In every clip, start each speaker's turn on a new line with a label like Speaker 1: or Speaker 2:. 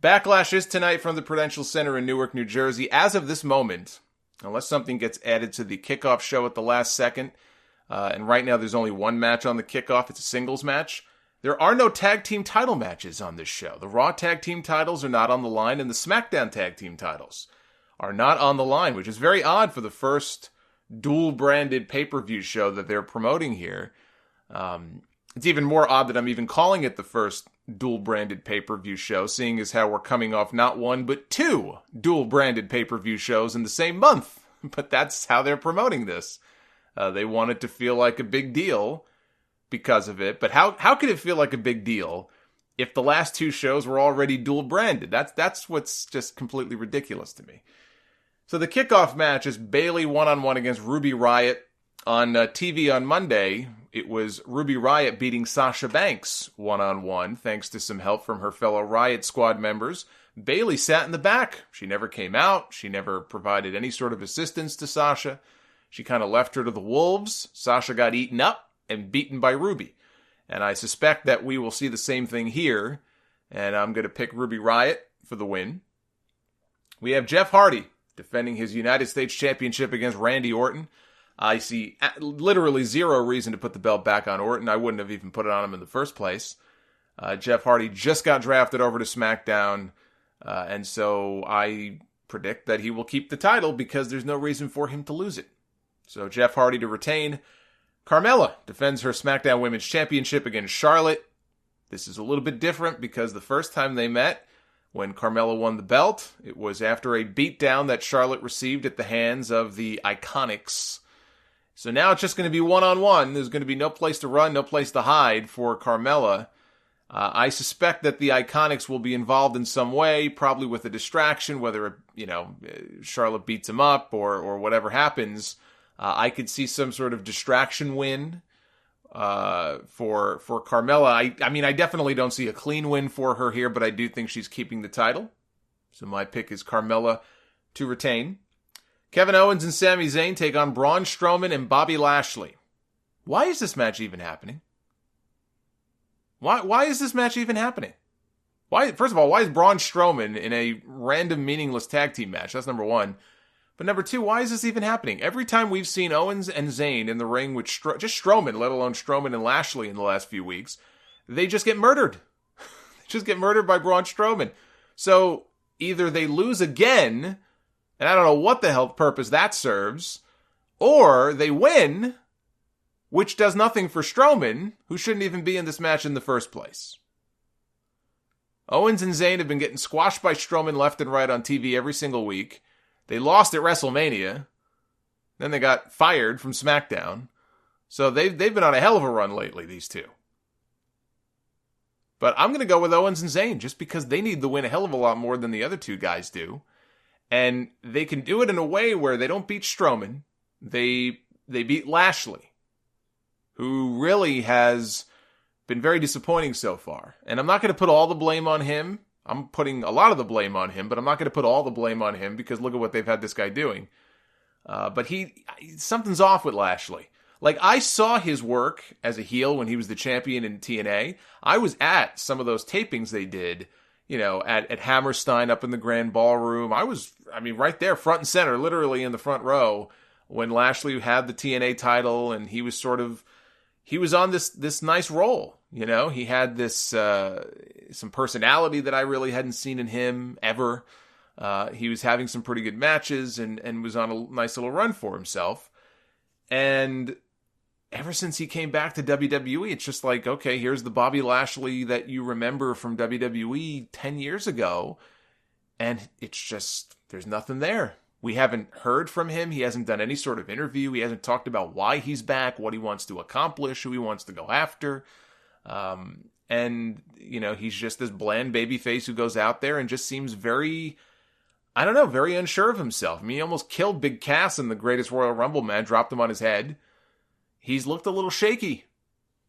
Speaker 1: Backlash is tonight from the Prudential Center in Newark, New Jersey. As of this moment, unless something gets added to the kickoff show at the last second, and right now there's only one match on the kickoff, it's a singles match, there are no tag team title matches on this show. The Raw tag team titles are not on the line, and the SmackDown tag team titles are not on the line, which is very odd for the first dual-branded pay-per-view show that they're promoting here. It's even more odd that I'm even calling it the first dual-branded pay-per-view show, seeing as how we're coming off not one, but two dual-branded pay-per-view shows in the same month. But that's how they're promoting this. They want it to feel like a big deal because of it. But how could it feel like a big deal if the last two shows were already dual-branded? That's what's just completely ridiculous to me. So the kickoff match is Bayley one-on-one against Ruby Riott. On TV on Monday, it was Ruby Riott beating Sasha Banks one-on-one, thanks to some help from her fellow Riott Squad members. Bayley sat in the back. She never came out. She never provided any sort of assistance to Sasha. She kind of left her to the wolves. Sasha got eaten up and beaten by Ruby. And I suspect that we will see the same thing here. And I'm going to pick Ruby Riott for the win. We have Jeff Hardy defending his United States Championship against Randy Orton. I see literally zero reason to put the belt back on Orton. I wouldn't have even put it on him in the first place. Jeff Hardy just got drafted over to SmackDown, and so I predict that he will keep the title because there's no reason for him to lose it. So Jeff Hardy to retain. Carmella defends her SmackDown Women's Championship against Charlotte. This is a little bit different because the first time they met, when Carmella won the belt, it was after a beatdown that Charlotte received at the hands of the Iconics. So now it's just going to be one-on-one. There's going to be no place to run, no place to hide for Carmella. I suspect that the Iconics will be involved in some way, probably with a distraction, whether, Charlotte beats him up or whatever happens. I could see some sort of distraction win for Carmella. I definitely don't see a clean win for her here, but I do think she's keeping the title. So my pick is Carmella to retain. Kevin Owens and Sami Zayn take on Braun Strowman and Bobby Lashley. Why is this match even happening? Why is this match even happening? First of all, why is Braun Strowman in a random meaningless tag team match? That's number one. But number two, why is this even happening? Every time we've seen Owens and Zayn in the ring with just Strowman, let alone Strowman and Lashley in the last few weeks, they just get murdered. They just get murdered by Braun Strowman. So either they lose again, and I don't know what the hell purpose that serves, or they win, which does nothing for Strowman, who shouldn't even be in this match in the first place. Owens and Zayn have been getting squashed by Strowman left and right on TV every single week. They lost at WrestleMania. Then they got fired from SmackDown. So they've been on a hell of a run lately, these two. But I'm going to go with Owens and Zayn just because they need the win a hell of a lot more than the other two guys do. And they can do it in a way where they don't beat Strowman. They beat Lashley, who really has been very disappointing so far. And I'm not going to put all the blame on him. I'm putting a lot of the blame on him, but I'm not going to put all the blame on him because look at what they've had this guy doing. But something's off with Lashley. Like, I saw his work as a heel when he was the champion in TNA. I was at some of those tapings they did, at Hammerstein up in the Grand Ballroom. I was right there, front and center, literally in the front row, when Lashley had the TNA title, and he was on this nice roll. He had this some personality that I really hadn't seen in him ever. He was having some pretty good matches and was on a nice little run for himself. And ever since he came back to WWE, it's just like, okay, here's the Bobby Lashley that you remember from WWE 10 years ago. And it's just, there's nothing there. We haven't heard from him. He hasn't done any sort of interview. He hasn't talked about why he's back, what he wants to accomplish, who he wants to go after. He's just this bland babyface who goes out there and just seems very, very unsure of himself. He almost killed Big Cass in the Greatest Royal Rumble, man, dropped him on his head. He's looked a little shaky,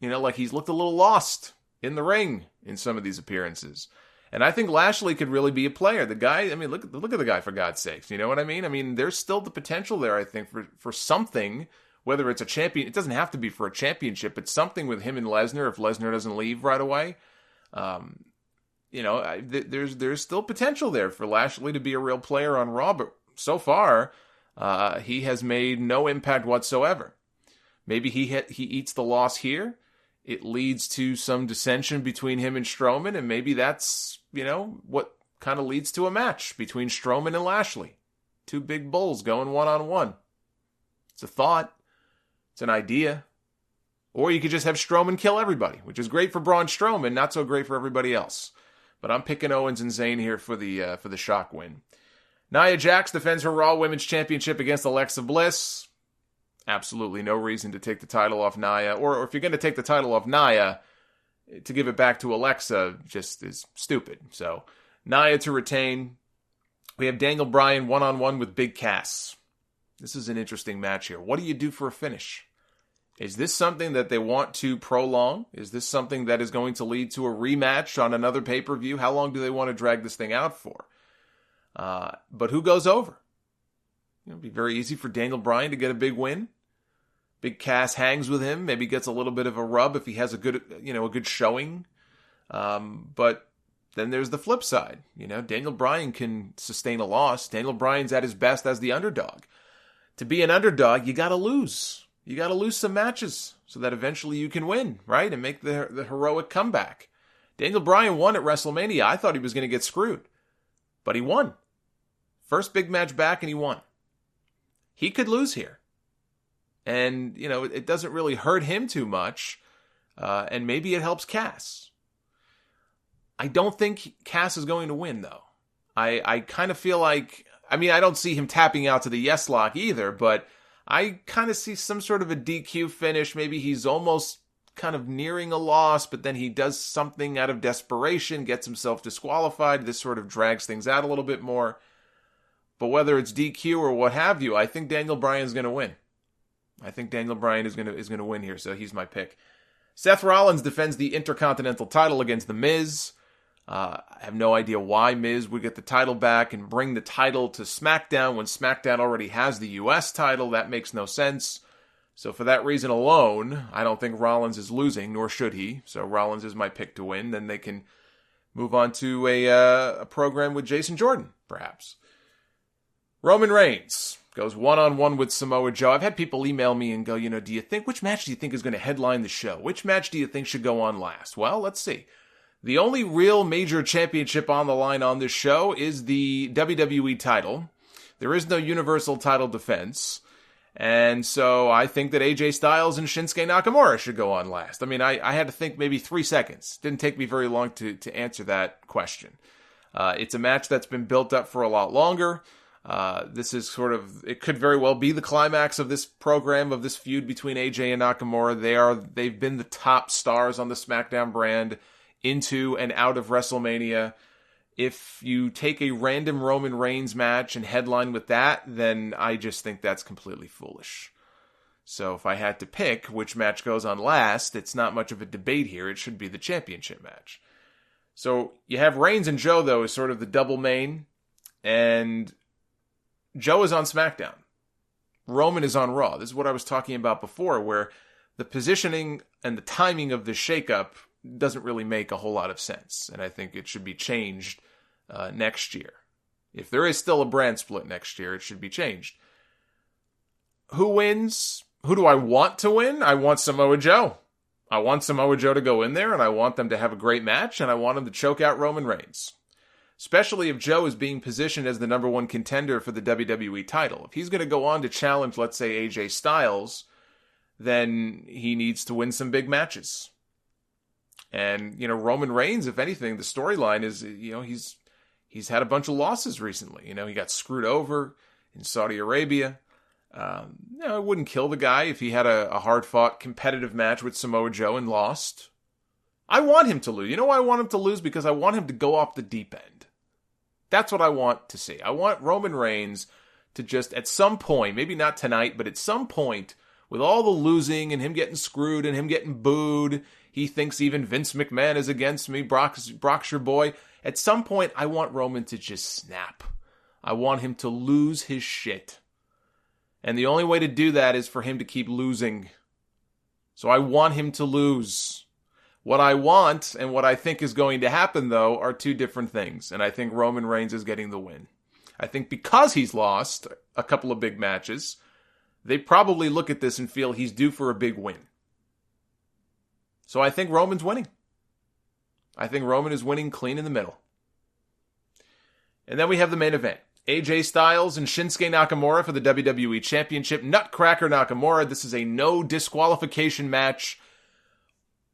Speaker 1: like he's looked a little lost in the ring in some of these appearances. And I think Lashley could really be a player. The guy, look at the guy, for God's sakes. You know what I mean? There's still the potential there, I think, for something, whether it's a champion. It doesn't have to be for a championship. It's something with him and Lesnar if Lesnar doesn't leave right away. there's still potential there for Lashley to be a real player on Raw, but so far, he has made no impact whatsoever. Maybe he eats the loss here. It leads to some dissension between him and Strowman, and maybe that's, what kind of leads to a match between Strowman and Lashley. Two big bulls going one-on-one. It's a thought. It's an idea. Or you could just have Strowman kill everybody, which is great for Braun Strowman, not so great for everybody else. But I'm picking Owens and Zayn here for the shock win. Nia Jax defends her Raw Women's Championship against Alexa Bliss. Absolutely no reason to take the title off Nia. Or if you're going to take the title off Nia, to give it back to Alexa just is stupid. So, Nia to retain. We have Daniel Bryan one-on-one with Big Cass. This is an interesting match here. What do you do for a finish? Is this something that they want to prolong? Is this something that is going to lead to a rematch on another pay-per-view? How long do they want to drag this thing out for? But who goes over? It'd be very easy for Daniel Bryan to get a big win. Big Cass hangs with him, maybe gets a little bit of a rub if he has a good showing. But then there's the flip side. Daniel Bryan can sustain a loss. Daniel Bryan's at his best as the underdog. To be an underdog, you got to lose. You got to lose some matches so that eventually you can win, right? And make the heroic comeback. Daniel Bryan won at WrestleMania. I thought he was going to get screwed. But he won. First big match back and he won. He could lose here. And, it doesn't really hurt him too much. And maybe it helps Cass. I don't think Cass is going to win, though. I kind of feel like, I don't see him tapping out to the yes lock either, but I kind of see some sort of a DQ finish. Maybe he's almost kind of nearing a loss, but then he does something out of desperation, gets himself disqualified. This sort of drags things out a little bit more. But whether it's DQ or what have you, I think Daniel Bryan's going to win. I think Daniel Bryan is going to win here, so he's my pick. Seth Rollins defends the Intercontinental title against The Miz. I have no idea why Miz would get the title back and bring the title to SmackDown when SmackDown already has the US title. That makes no sense. So for that reason alone, I don't think Rollins is losing, nor should he. So Rollins is my pick to win. Then they can move on to a program with Jason Jordan, perhaps. Roman Reigns goes one-on-one with Samoa Joe. I've had people email me and go, which match do you think is going to headline the show? Which match do you think should go on last? Well, let's see. The only real major championship on the line on this show is the WWE title. There is no Universal title defense. And so I think that AJ Styles and Shinsuke Nakamura should go on last. I had to think maybe 3 seconds. Didn't take me very long to answer that question. It's a match that's been built up for a lot longer. This is it could very well be the climax of this program, of this feud between AJ and Nakamura. They've been the top stars on the SmackDown brand into and out of WrestleMania. If you take a random Roman Reigns match and headline with that, then I just think that's completely foolish. So if I had to pick which match goes on last, it's not much of a debate here. It should be the championship match. So you have Reigns and Joe, though, as sort of the double main. And Joe is on SmackDown. Roman is on Raw. This is what I was talking about before, where the positioning and the timing of the shakeup doesn't really make a whole lot of sense. And I think it should be changed next year. If there is still a brand split next year, it should be changed. Who wins? Who do I want to win? I want Samoa Joe. I want Samoa Joe to go in there, and I want them to have a great match, and I want them to choke out Roman Reigns. Especially if Joe is being positioned as the number one contender for the WWE title. If he's going to go on to challenge, let's say, AJ Styles, then he needs to win some big matches. And, Roman Reigns, if anything, the storyline is, he's had a bunch of losses recently. He got screwed over in Saudi Arabia. It wouldn't kill the guy if he had a hard-fought competitive match with Samoa Joe and lost. I want him to lose. You know why I want him to lose? Because I want him to go off the deep end. That's what I want to see. I want Roman Reigns to just, at some point, maybe not tonight, but at some point, with all the losing and him getting screwed and him getting booed, he thinks even Vince McMahon is against me, Brock's your boy. At some point, I want Roman to just snap. I want him to lose his shit. And the only way to do that is for him to keep losing. So I want him to lose. What I want and what I think is going to happen, though, are two different things. And I think Roman Reigns is getting the win. I think because he's lost a couple of big matches, they probably look at this and feel he's due for a big win. So I think Roman's winning. I think Roman is winning clean in the middle. And then we have the main event. AJ Styles and Shinsuke Nakamura for the WWE Championship. Nutcracker Nakamura. This is a no disqualification match.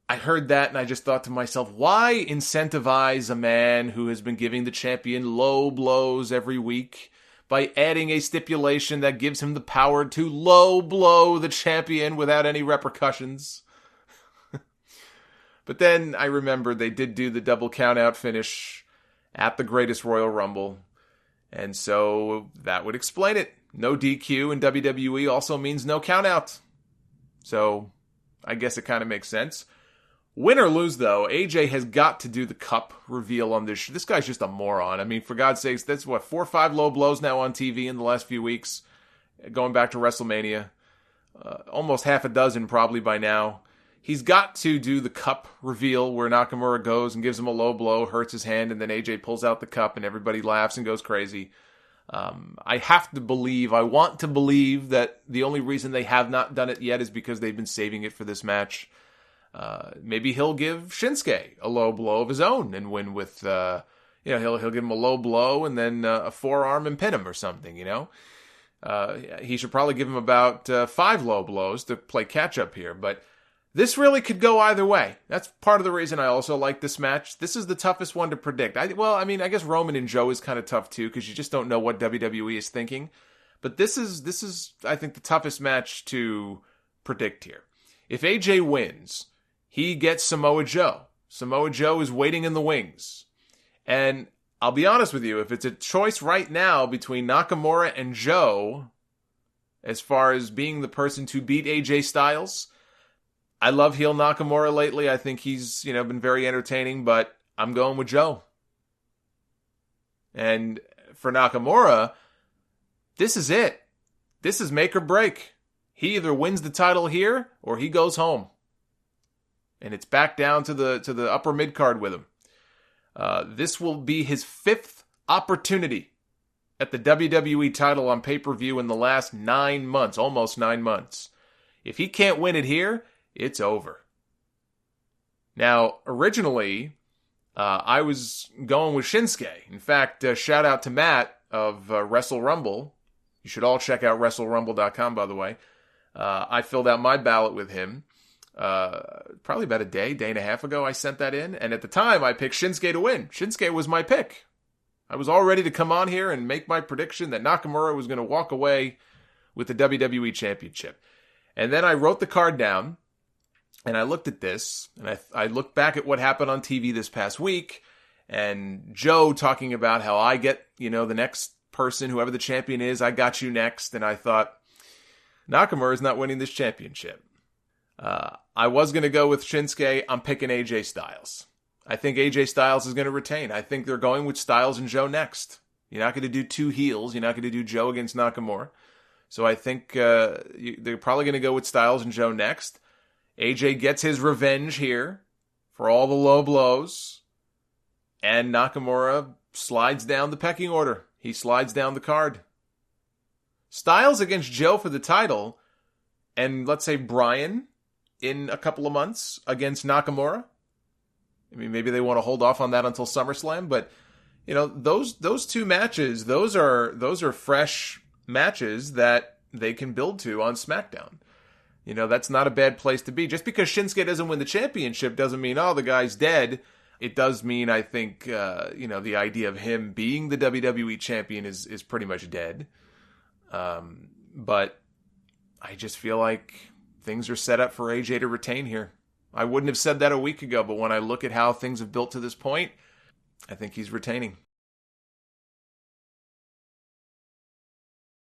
Speaker 1: I heard that and I just thought to myself, why incentivize a man who has been giving the champion low blows every week by adding a stipulation that gives him the power to low blow the champion without any repercussions? But then I remembered they did do the double countout finish at the Greatest Royal Rumble. And so that would explain it. No DQ in WWE also means no countout. So I guess it kind of makes sense. Win or lose, though, AJ has got to do the cup reveal on this. This guy's just a moron. I mean, for God's sakes, that's 4 or 5 low blows now on TV in the last few weeks, going back to WrestleMania. Almost half a dozen probably by now. He's got to do the cup reveal where Nakamura goes and gives him a low blow, hurts his hand, and then AJ pulls out the cup and everybody laughs and goes crazy. I want to believe that the only reason they have not done it yet is because they've been saving it for this match. Maybe he'll give Shinsuke a low blow of his own and win with, he'll give him a low blow and then a forearm and pin him or something, He should probably give him about 5 low blows to play catch up here, but this really could go either way. That's part of the reason I also like this match. This is the toughest one to predict. I guess Roman and Joe is kind of tough too, because you just don't know what WWE is thinking. But this is, I think, the toughest match to predict here. If AJ wins, he gets Samoa Joe. Samoa Joe is waiting in the wings. And I'll be honest with you, if it's a choice right now between Nakamura and Joe, as far as being the person to beat AJ Styles, I love heel Nakamura lately. I think he's, been very entertaining, but I'm going with Joe. And for Nakamura, this is it. This is make or break. He either wins the title here or he goes home. And it's back down to the upper mid card with him. This will be his 5th opportunity at the WWE title on pay-per-view in the last 9 months, almost 9 months. If he can't win it here, it's over. Now, originally, I was going with Shinsuke. In fact, shout out to Matt of Wrestle Rumble. You should all check out WrestleRumble.com, by the way. I filled out my ballot with him. Probably about a day and a half ago, I sent that in. And at the time, I picked Shinsuke to win. Shinsuke was my pick. I was all ready to come on here and make my prediction that Nakamura was going to walk away with the WWE Championship. And then I wrote the card down. And I looked at this, and I looked back at what happened on TV this past week, and Joe talking about how I get, the next person, whoever the champion is, I got you next. And I thought, Nakamura is not winning this championship. I was going to go with Shinsuke. I'm picking AJ Styles. I think AJ Styles is going to retain. I think they're going with Styles and Joe next. You're not going to do 2 heels. You're not going to do Joe against Nakamura. So I think they're probably going to go with Styles and Joe next. AJ gets his revenge here for all the low blows. And Nakamura slides down the pecking order. He slides down the card. Styles against Joe for the title. And let's say Bryan in a couple of months against Nakamura. I mean, maybe they want to hold off on that until SummerSlam. But, those 2 matches, those are fresh matches that they can build to on SmackDown. That's not a bad place to be. Just because Shinsuke doesn't win the championship doesn't mean, the guy's dead. It does mean, I think, the idea of him being the WWE champion is pretty much dead. But I just feel like things are set up for AJ to retain here. I wouldn't have said that a week ago, but when I look at how things have built to this point, I think he's retaining.